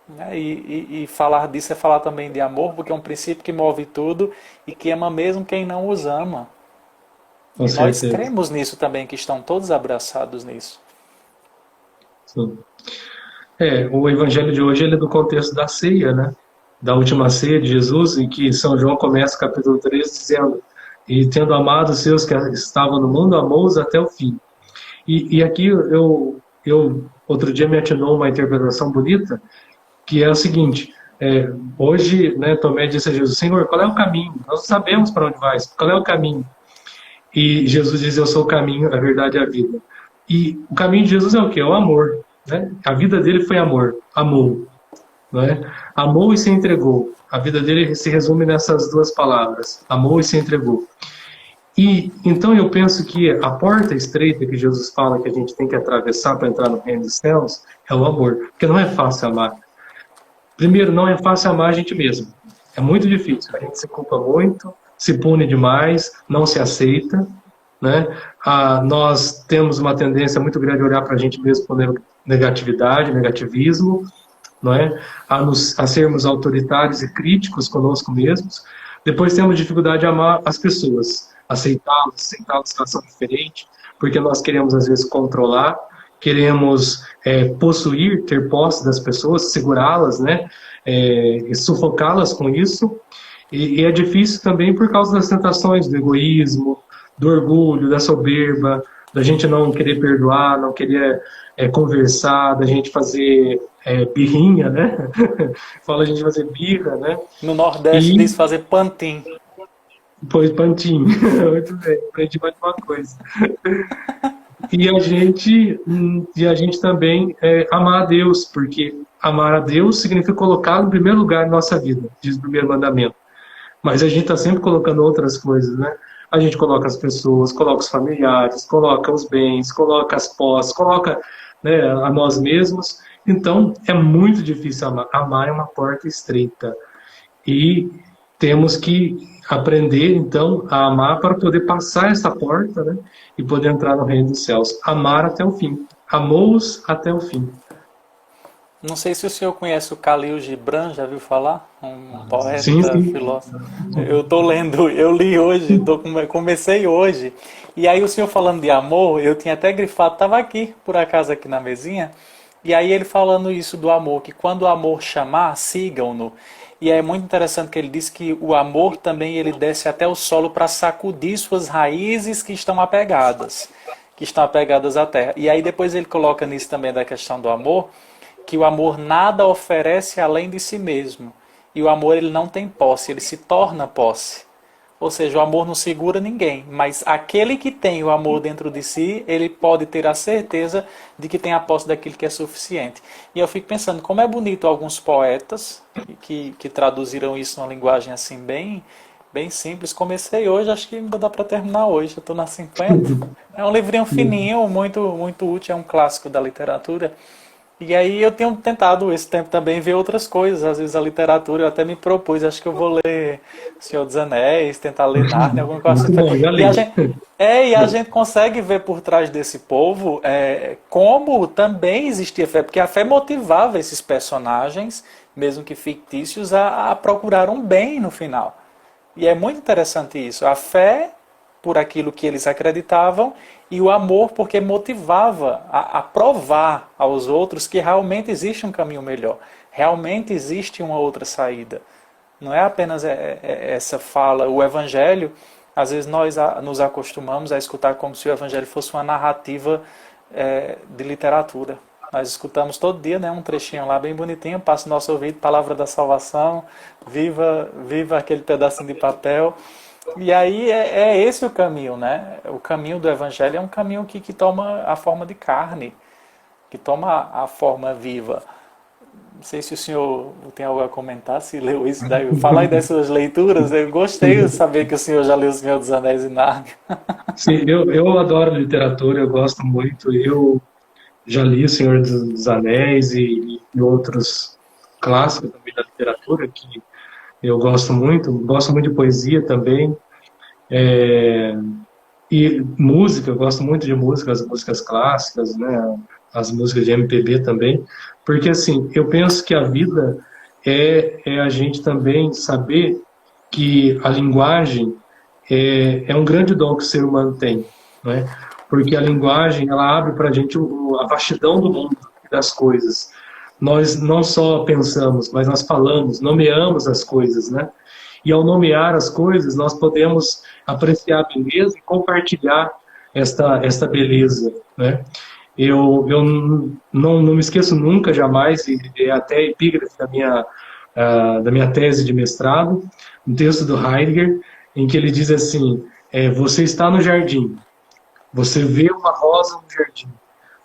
Né? E falar disso é falar também de amor, porque é um princípio que move tudo e que ama mesmo quem não os ama. Com e certeza. Nós cremos nisso também, que estão todos abraçados nisso. Sim. O evangelho de hoje ele é do contexto da ceia, né? Da última ceia de Jesus, em que São João começa o capítulo 13 dizendo, e tendo amado os seus que estavam no mundo, amou-os até o fim. E aqui eu outro dia me atinou uma interpretação bonita, que é o seguinte, Hoje, né, Tomé disse a Jesus, Senhor, qual é o caminho? Nós não sabemos para onde vai, qual é o caminho? E Jesus diz, eu sou o caminho, a verdade e a vida. E o caminho de Jesus é o quê? É o amor. Né? A vida dele foi amor, amou. Né? Amou e se entregou. A vida dele se resume nessas duas palavras, amou e se entregou. E então eu penso que a porta estreita que Jesus fala que a gente tem que atravessar para entrar no reino dos céus é o amor, porque não é fácil amar. Primeiro, não é fácil amar a gente mesmo. É muito difícil. A gente se culpa muito, se pune demais, não se aceita. Né? Nós temos uma tendência muito grande a olhar para a gente mesmo com negatividade, negativismo, não é? A sermos autoritários e críticos conosco mesmos. Depois temos dificuldade de amar as pessoas, aceitá-las em situação diferente, porque nós queremos às vezes controlar, queremos possuir, ter posse das pessoas, segurá-las, né? E sufocá-las com isso. E é difícil também por causa das tentações do egoísmo, do orgulho, da soberba, da gente não querer perdoar, não querer conversar, da gente fazer birrinha, né? Fala a gente fazer birra, né? No Nordeste diz fazer pantim. Pois, pantinho. Muito bem, aprendi mais uma coisa. E a gente também amar a Deus, porque amar a Deus significa colocá-lo em primeiro lugar na nossa vida, diz o primeiro mandamento. Mas a gente está sempre colocando outras coisas, né? A gente coloca as pessoas, coloca os familiares, coloca os bens, coloca as posses, coloca, né, a nós mesmos. Então, é muito difícil amar. Amar é uma porta estreita. E temos que aprender, então, a amar para poder passar essa porta, né, e poder entrar no reino dos céus. Amar até o fim. Amou-os até o fim. Não sei se o senhor conhece o Khalil Gibran, já viu falar? Um poeta, Sim, sim. filósofo. Eu estou lendo, eu li hoje, comecei hoje. E aí o senhor falando de amor, eu tinha até grifado, estava aqui, por acaso, aqui na mesinha. E aí ele falando isso do amor, que quando o amor chamar, sigam-no. E é muito interessante que ele diz que o amor também ele desce até o solo para sacudir suas raízes que estão apegadas à terra. E aí depois ele coloca nisso também da questão do amor, que o amor nada oferece além de si mesmo. E o amor ele não tem posse, ele se torna posse. Ou seja, o amor não segura ninguém, mas aquele que tem o amor dentro de si, ele pode ter a certeza de que tem a posse daquilo que é suficiente. E eu fico pensando, como é bonito alguns poetas que traduziram isso numa linguagem assim bem simples. Comecei hoje, acho que ainda dá para terminar hoje, eu estou na 50. É um livrinho fininho, muito, muito útil, é um clássico da literatura. E aí eu tenho tentado esse tempo também ver outras coisas, às vezes a literatura, eu até me propus, acho que eu vou ler Senhor dos Anéis, tentar ler Narnia, alguma coisa assim. E a gente consegue ver por trás desse povo como também existia fé, porque a fé motivava esses personagens, mesmo que fictícios, a procurar um bem no final. E é muito interessante isso, a fé por aquilo que eles acreditavam e o amor porque motivava a provar aos outros que realmente existe um caminho melhor, realmente existe uma outra saída. Não é apenas essa fala, o Evangelho, às vezes nós nos acostumamos a escutar como se o Evangelho fosse uma narrativa de literatura. Nós escutamos todo dia, né, um trechinho lá bem bonitinho, passa no nosso ouvido, palavra da salvação, viva aquele pedacinho de papel. E aí é esse o caminho, né? O caminho do Evangelho é um caminho que toma a forma de carne, que toma a forma viva. Não sei se o senhor tem algo a comentar, se leu isso daí. Fala aí dessas leituras, eu gostei de saber que o senhor já leu O Senhor dos Anéis e Narnia. Sim, eu adoro literatura, eu gosto muito. Eu já li O Senhor dos Anéis e outros clássicos também da literatura que eu gosto muito de poesia também, e música, eu gosto muito de música, as músicas clássicas, né, as músicas de MPB também, porque assim, eu penso que a vida é a gente também saber que a linguagem é um grande dom que o ser humano tem, né, porque a linguagem, ela abre para a gente a vastidão do mundo e das coisas. Nós não só pensamos, mas nós falamos, nomeamos as coisas, né? E ao nomear as coisas, nós podemos apreciar a beleza e compartilhar esta beleza, né? Eu não me esqueço nunca, jamais, e é até epígrafe da minha tese de mestrado, um texto do Heidegger, em que ele diz assim: você está no jardim, você vê uma rosa no jardim,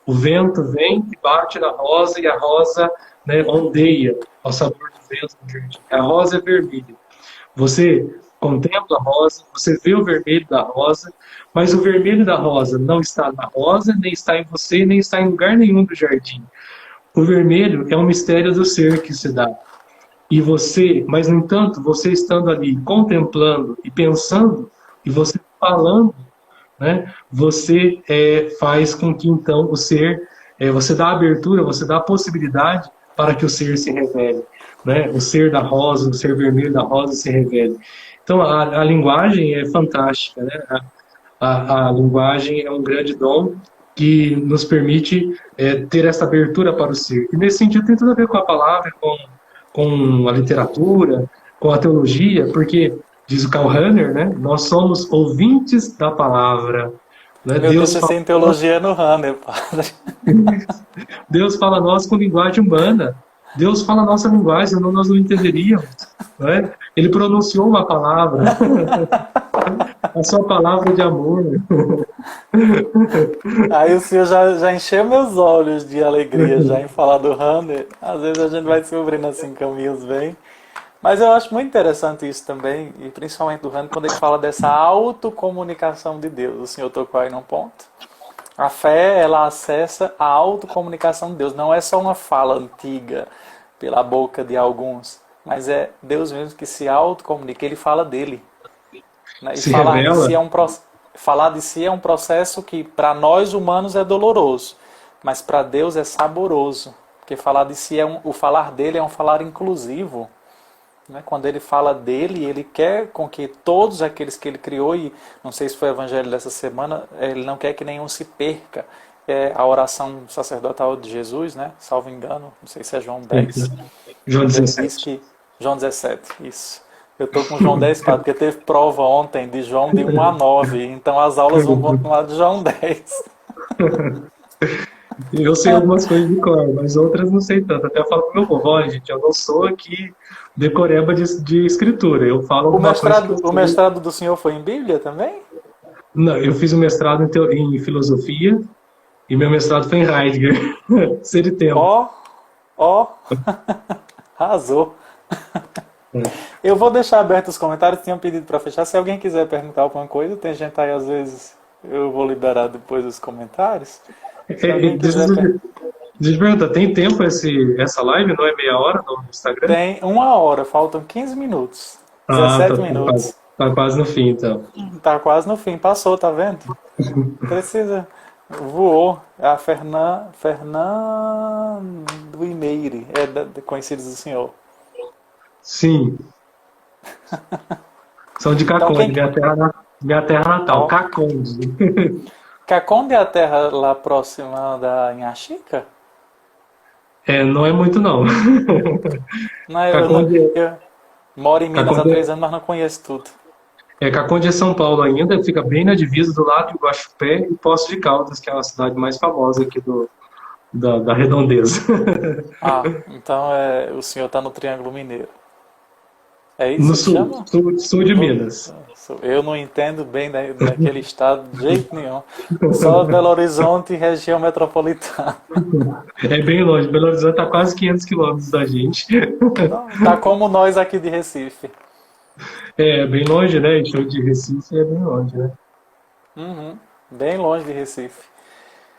o vento vem e bate na rosa e a rosa, né, ondeia ao sabor do vento no jardim. A rosa é vermelha. Você contempla a rosa, você vê o vermelho da rosa, mas o vermelho da rosa não está na rosa, nem está em você, nem está em lugar nenhum do jardim. O vermelho é um mistério do ser que se dá. E você, mas no entanto, você estando ali contemplando e pensando, e você falando, né, você faz com que então o ser, você dá abertura, você dá a possibilidade para que o ser se revele, né, o ser da rosa, o ser vermelho da rosa se revele. Então a linguagem é fantástica, né? A linguagem é um grande dom que nos permite ter essa abertura para o ser. E nesse sentido tem tudo a ver com a palavra, com a literatura, com a teologia, porque, diz o Karl Rahner, né, nós somos ouvintes da palavra. Né? Meu TCC em teologia no Rahner, padre. Deus fala a nós com linguagem humana. Deus fala a nossa linguagem, senão nós não entenderíamos. Né? Ele pronunciou uma palavra. A sua palavra de amor. Aí o senhor já encheu meus olhos de alegria já em falar do Rahner. Às vezes a gente vai descobrindo assim caminhos bem. Mas eu acho muito interessante isso também, e principalmente do Rahner, quando ele fala dessa autocomunicação de Deus. O senhor tocou aí num ponto. A fé, ela acessa a autocomunicação de Deus. Não é só uma fala antiga pela boca de alguns, mas é Deus mesmo que se autocomunica. Ele fala dele. Né? E falar de si é um processo que para nós humanos é doloroso, mas para Deus é saboroso. Porque falar de si o falar dele é um falar inclusivo. Né? Quando ele fala dele, ele quer com que todos aqueles que ele criou, e não sei se foi o evangelho dessa semana, ele não quer que nenhum se perca. É a oração sacerdotal de Jesus, né? Salvo engano, não sei se é João 10. João 17. Diz que, João 17, isso. Eu estou com João 10, porque teve prova ontem de João de 1 a 9, então as aulas vão continuar de João 10. Eu sei algumas coisas de cor, mas outras não sei tanto. Até eu falo pro meu povo, olha, gente, eu não sou aqui decoreba de escritura. Eu falo o mestrado do senhor foi em Bíblia também? Não, eu fiz um mestrado em filosofia e meu mestrado foi em Heidegger. Seria tempo. Ó, arrasou. Eu vou deixar aberto os comentários, tinham pedido para fechar. Se alguém quiser perguntar alguma coisa, tem gente aí, às vezes, eu vou liberar depois os comentários. Deixa eu perguntar, tem tempo essa live? Não é meia hora no Instagram? Tem 1 hora, faltam 15 minutos. 17 minutos. Tá quase no fim, então. Tá quase no fim, passou, tá vendo? Precisa. Voou. É a Fernando Imeire, conhecidos do senhor. Sim. São de Caconde, então, minha terra natal, Caconde. Caconde é a terra lá próxima da Inhaxica? Não é muito, não. Não, eu moro em Minas há 3 anos, mas não conheço tudo. Caconde é São Paulo ainda, fica bem na divisa do lado de Guaxupé e Poços de Caldas, que é a cidade mais famosa aqui da redondeza. Então o senhor está no Triângulo Mineiro. É isso? No sul de Minas. Eu não entendo bem daquele estado de jeito nenhum. Só Belo Horizonte e região metropolitana. É bem longe. Belo Horizonte está quase 500 quilômetros da gente. Tá como nós aqui de Recife. Bem longe, né? Show de Recife é bem longe, né? Uhum, bem longe de Recife.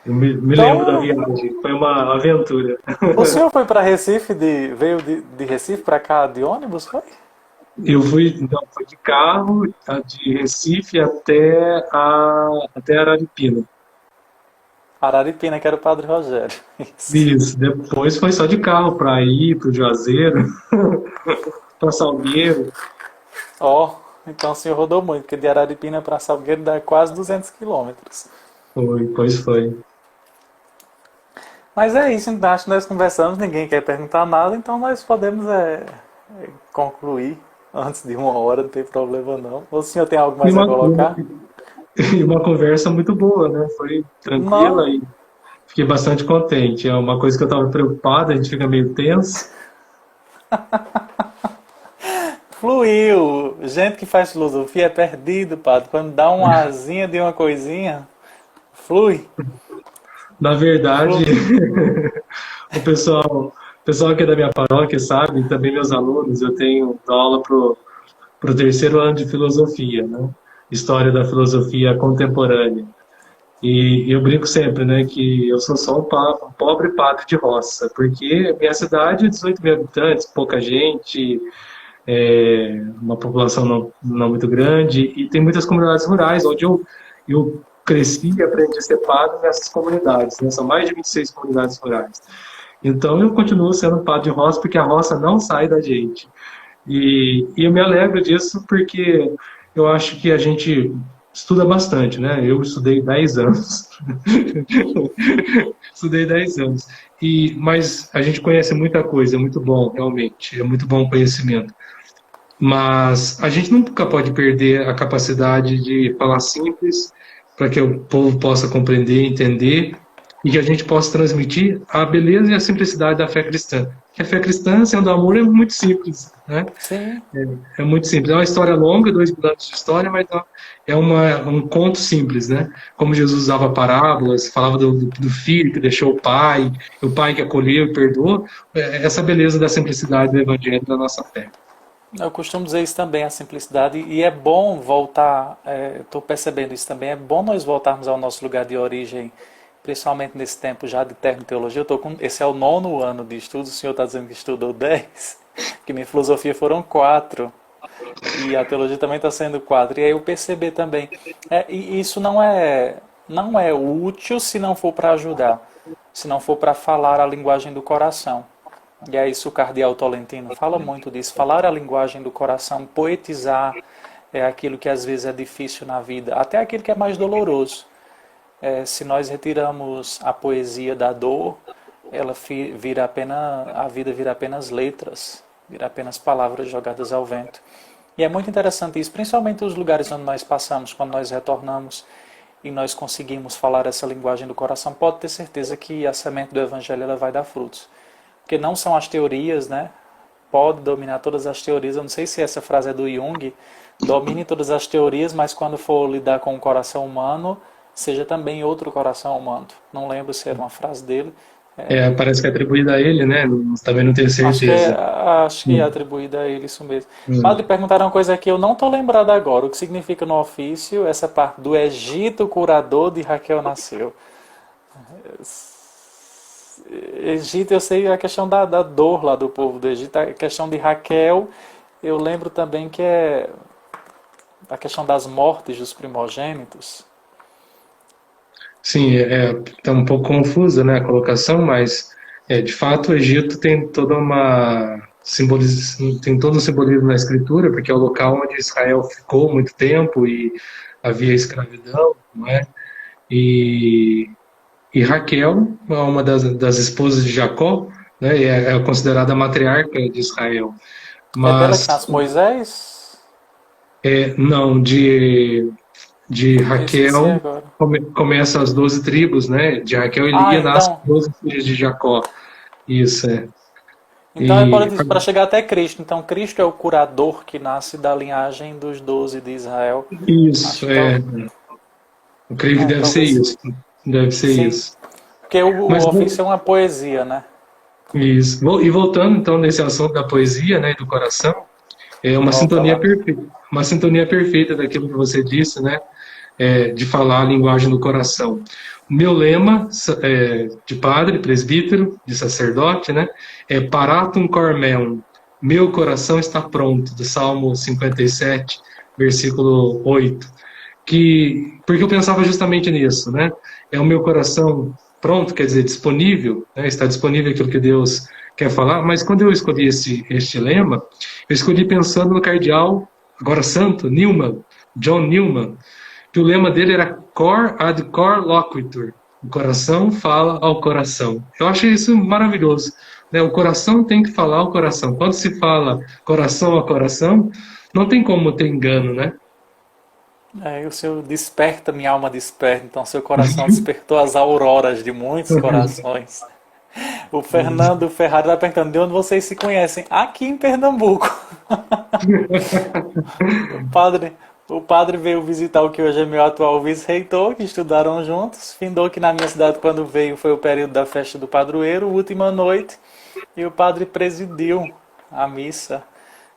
Eu me lembro da viagem. Foi uma aventura. O senhor foi para Recife, veio de Recife para cá de ônibus, foi? Eu fui de carro de Recife até Araripina. Araripina, que era o Padre Rogério. Isso. Depois foi só de carro para ir para o Juazeiro, para Salgueiro. Então o senhor rodou muito, porque de Araripina para Salgueiro dá quase 200 quilômetros. Foi. Mas é isso, então acho que nós conversamos, ninguém quer perguntar nada, então nós podemos concluir antes de 1 hora, não tem problema não. O senhor tem algo mais a colocar? E uma conversa muito boa, né? Foi tranquila e fiquei bastante contente. É uma coisa que eu estava preocupado, a gente fica meio tenso. fluiu. Gente que faz filosofia é perdido, padre. Quando dá uma asinha de uma coisinha, flui. Na verdade, Flui. o pessoal aqui da minha paróquia sabe, também meus alunos, eu tenho dou aula pro terceiro ano de filosofia, né? História da filosofia contemporânea. E eu brinco sempre, né, que eu sou só um pobre padre de roça, porque minha cidade é 18 mil habitantes, pouca gente, uma população não muito grande, e tem muitas comunidades rurais, onde eu cresci e aprendi a ser padre nessas comunidades, né? São mais de 26 comunidades rurais. Então eu continuo sendo padre de roça, porque a roça não sai da gente. E eu me alegro disso porque eu acho que a gente estuda bastante, né? Eu estudei 10 anos. Estudei 10 anos. Mas a gente conhece muita coisa, é muito bom, realmente. É muito bom o conhecimento. Mas a gente nunca pode perder a capacidade de falar simples para que o povo possa compreender, entender e que a gente possa transmitir a beleza e a simplicidade da fé cristã. Que a fé cristã, sendo amor, é muito simples, né? Sim. É muito simples. É uma história longa, 2 mil anos de história, mas é um conto simples, né? Como Jesus usava parábolas, falava do filho que deixou o pai que acolheu e perdoou. Essa beleza da simplicidade do evangelho da nossa fé. Eu costumo dizer isso também, a simplicidade, e é bom voltar, estou percebendo isso também, é bom nós voltarmos ao nosso lugar de origem, principalmente nesse tempo já de termo teologia. Esse é o 9º ano de estudos, o senhor está dizendo que estudou 10, que minha filosofia foram 4, e a teologia também está sendo 4, e aí eu percebi também, e isso não é útil se não for para ajudar, se não for para falar a linguagem do coração. E é isso o cardeal Tolentino fala muito disso, falar a linguagem do coração, poetizar aquilo que às vezes é difícil na vida, até aquilo que é mais doloroso. Se nós retiramos a poesia da dor, a vida vira apenas letras, vira apenas palavras jogadas ao vento. E é muito interessante isso, principalmente os lugares onde nós passamos, quando nós retornamos e nós conseguimos falar essa linguagem do coração, pode ter certeza que a semente do Evangelho ela vai dar frutos. Porque não são as teorias, né? Pode dominar todas as teorias. Eu não sei se essa frase é do Jung, domine todas as teorias, mas quando for lidar com o coração humano, seja também outro coração humano. Não lembro se era uma frase dele. Parece que é atribuída a ele, né? Também não tenho certeza. Acho que é atribuída a ele, isso mesmo. Padre, perguntaram uma coisa que eu não estou lembrado agora. O que significa no ofício essa parte do Egito curador de Raquel nasceu? Egito, eu sei a questão da dor lá do povo do Egito, a questão de Raquel, eu lembro também que é a questão das mortes dos primogênitos. Sim, tá um pouco confusa, né, a colocação, mas de fato o Egito tem tem todo um simbolismo na escritura, porque é o local onde Israel ficou muito tempo e havia escravidão, não é? E Raquel é uma das esposas de Jacó, né, e é considerada a matriarca de Israel. É dela que Mas nasce Moisés? não, de Eu esqueci Raquel agora. começa as 12 tribos, né? De Raquel e Lia nascem Então, as 12 filhos de Jacó. Isso, então é E para chegar até Cristo. Então Cristo é o curador que nasce da linhagem dos 12 de Israel. isso, Acho que tal, eu creio que deve ser talvez isso. Deve ser sim. isso. Porque o Mas ofício é uma poesia, né? isso. E voltando então nesse assunto da poesia, né, e do coração, é uma Volta sintonia lá. perfeita, uma sintonia perfeita daquilo que você disse, né? De falar a linguagem do coração. O meu lema de padre, presbítero, de sacerdote, né, é paratum cor meum, meu coração está pronto, do Salmo 57, versículo 8. Porque eu pensava justamente nisso, né? É o meu coração pronto, quer dizer, disponível, né? Está disponível aquilo que Deus quer falar, mas quando eu escolhi este lema, eu escolhi pensando no cardeal, agora santo, Newman, John Newman, que o lema dele era Cor ad cor loquitur, o coração fala ao coração. Eu achei isso maravilhoso, né? O coração tem que falar ao coração. Quando se fala coração a coração, não tem como ter engano, né? O seu desperta, minha alma desperta. Então seu coração despertou as auroras de muitos corações. O Fernando Ferrari está perguntando de onde vocês se conhecem. Aqui em Pernambuco. O padre, o padre veio visitar o que hoje é meu atual vice-reitor, que estudaram juntos. Findou que na minha cidade, quando veio, foi o período da festa do padroeiro, última noite, e o padre presidiu a missa.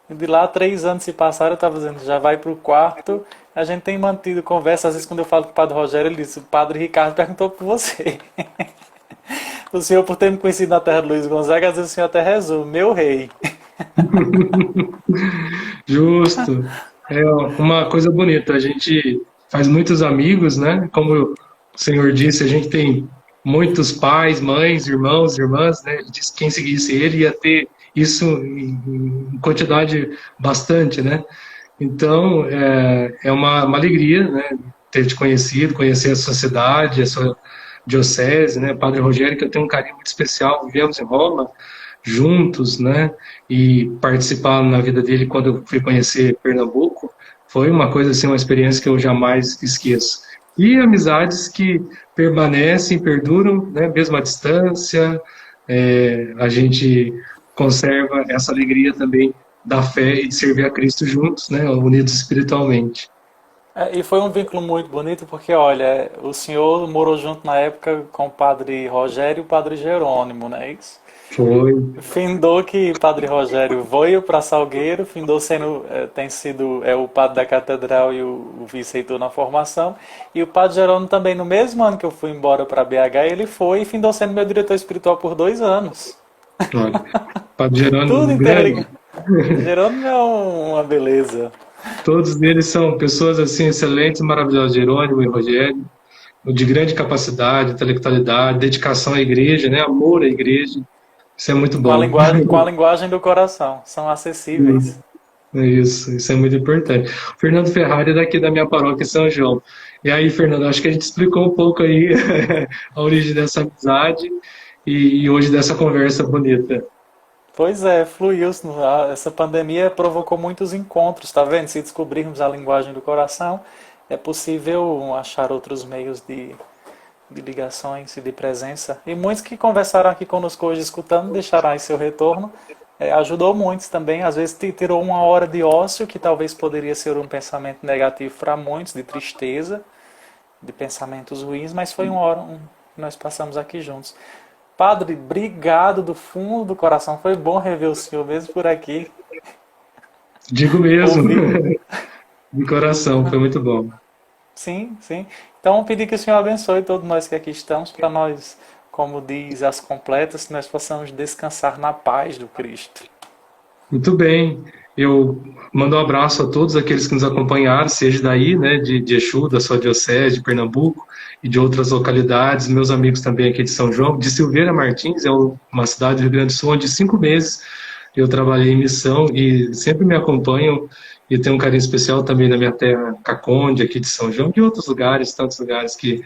E de lá, 3 anos se passaram, eu estava dizendo, já vai para o quarto. A gente tem mantido conversa, às vezes quando eu falo com o padre Rogério, ele diz, o padre Ricardo perguntou por você. O senhor, por ter me conhecido na terra de Luiz Gonzaga, às vezes o senhor até resume, meu rei. Justo. É uma coisa bonita. A gente faz muitos amigos, né? Como o Senhor disse, a gente tem muitos pais, mães, irmãos, irmãs, né? Ele disse que quem seguisse ele ia ter isso em quantidade bastante, né? Então, é uma alegria, né? Ter te conhecido, conhecer a sua cidade, a sua diocese, né? Padre Rogério, que eu tenho um carinho muito especial. Vivemos em Roma juntos, né? E participar na vida dele quando eu fui conhecer Pernambuco foi uma coisa assim, uma experiência que eu jamais esqueço. E amizades que permanecem, perduram, né? Mesmo à distância, a gente conserva essa alegria também da fé e de servir a Cristo juntos, né? Unidos espiritualmente. E foi um vínculo muito bonito porque, olha, o senhor morou junto na época com o padre Rogério e o padre Jerônimo, não é isso? Foi. Findou que o padre Rogério veio para Salgueiro, findou sendo, tem sido o padre da catedral e o vice-reitor na formação, e o padre Jerônimo também, no mesmo ano que eu fui embora para BH, ele foi e findou sendo meu diretor espiritual por 2 anos. Olha, Padre Jerônimo, Tudo grande. interligado. Jerônimo é uma beleza. Todos eles são pessoas assim excelentes, maravilhosas, Jerônimo e Rogério, de grande capacidade, intelectualidade, dedicação à igreja, né? Amor à igreja. Isso é muito bom. Com a linguagem do coração. São acessíveis. Isso é muito importante. O Fernando Ferrari é daqui da minha paróquia em São João. E aí, Fernando, acho que a gente explicou um pouco aí a origem dessa amizade e hoje dessa conversa bonita. Pois é, fluiu. Essa pandemia provocou muitos encontros, tá vendo? Se descobrirmos a linguagem do coração, é possível achar outros meios de ligações e de presença. E muitos que conversaram aqui conosco hoje escutando, deixarão aí seu retorno. Ajudou muitos também, às vezes tirou uma hora de ócio, que talvez poderia ser um pensamento negativo para muitos, de tristeza, de pensamentos ruins, mas foi uma hora que nós passamos aqui juntos. Padre, obrigado do fundo do coração, foi bom rever o senhor mesmo por aqui. Digo mesmo, Ouvir. de coração, foi muito bom. Sim, sim. Então, pedir que o Senhor abençoe todos nós que aqui estamos, para nós, como diz as completas, que nós possamos descansar na paz do Cristo. Muito bem. Eu mando um abraço a todos aqueles que nos acompanharam, seja daí, né, de Exu, da sua diocese, de Pernambuco e de outras localidades, meus amigos também aqui de São João, de Silveira Martins, é uma cidade do Rio Grande do Sul, onde 5 meses eu trabalhei em missão e sempre me acompanham e tenho um carinho especial também na minha terra Caconde, aqui de São João, e outros lugares, tantos lugares que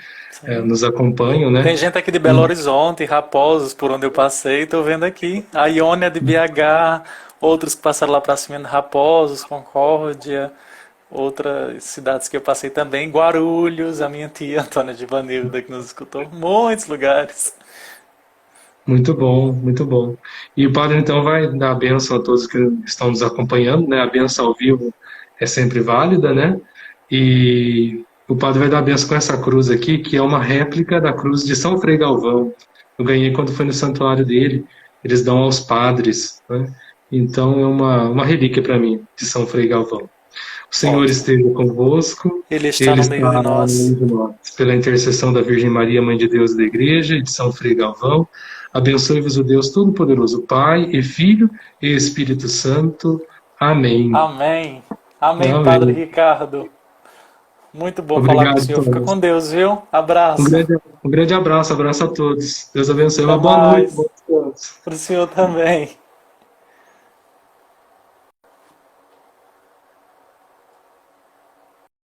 nos acompanham, né? Tem gente aqui de Belo Horizonte, Raposos, por onde eu passei, estou vendo aqui. A Iônia de BH, outros que passaram lá para cima de Raposos, Concórdia, outras cidades que eu passei também, Guarulhos, a minha tia Antônia de Vanilda que nos escutou, muitos lugares. Muito bom, muito bom. E o padre então vai dar a bênção a todos que estão nos acompanhando, né? A bênção ao vivo é sempre válida, né? E o padre vai dar a bênção com essa cruz aqui, que é uma réplica da cruz de São Frei Galvão. Eu ganhei quando fui no santuário dele, eles dão aos padres, né? Então é uma relíquia para mim, de São Frei Galvão. O Senhor Ótimo. esteja convosco, Ele está no meio de no nós. meio de nós. Pela intercessão da Virgem Maria, Mãe de Deus e da Igreja, e de São Frei Galvão, abençoe-vos o Deus Todo-Poderoso, Pai e Filho e Espírito Santo. Amém. Amém. Amém, Padre Amém. Ricardo. Muito bom falar com o Obrigado, senhor. Fica Thomas. com Deus, viu? Abraço. Um grande abraço a todos. Deus abençoe. Até Uma boa noite, mais. bom descanso. Para o senhor também.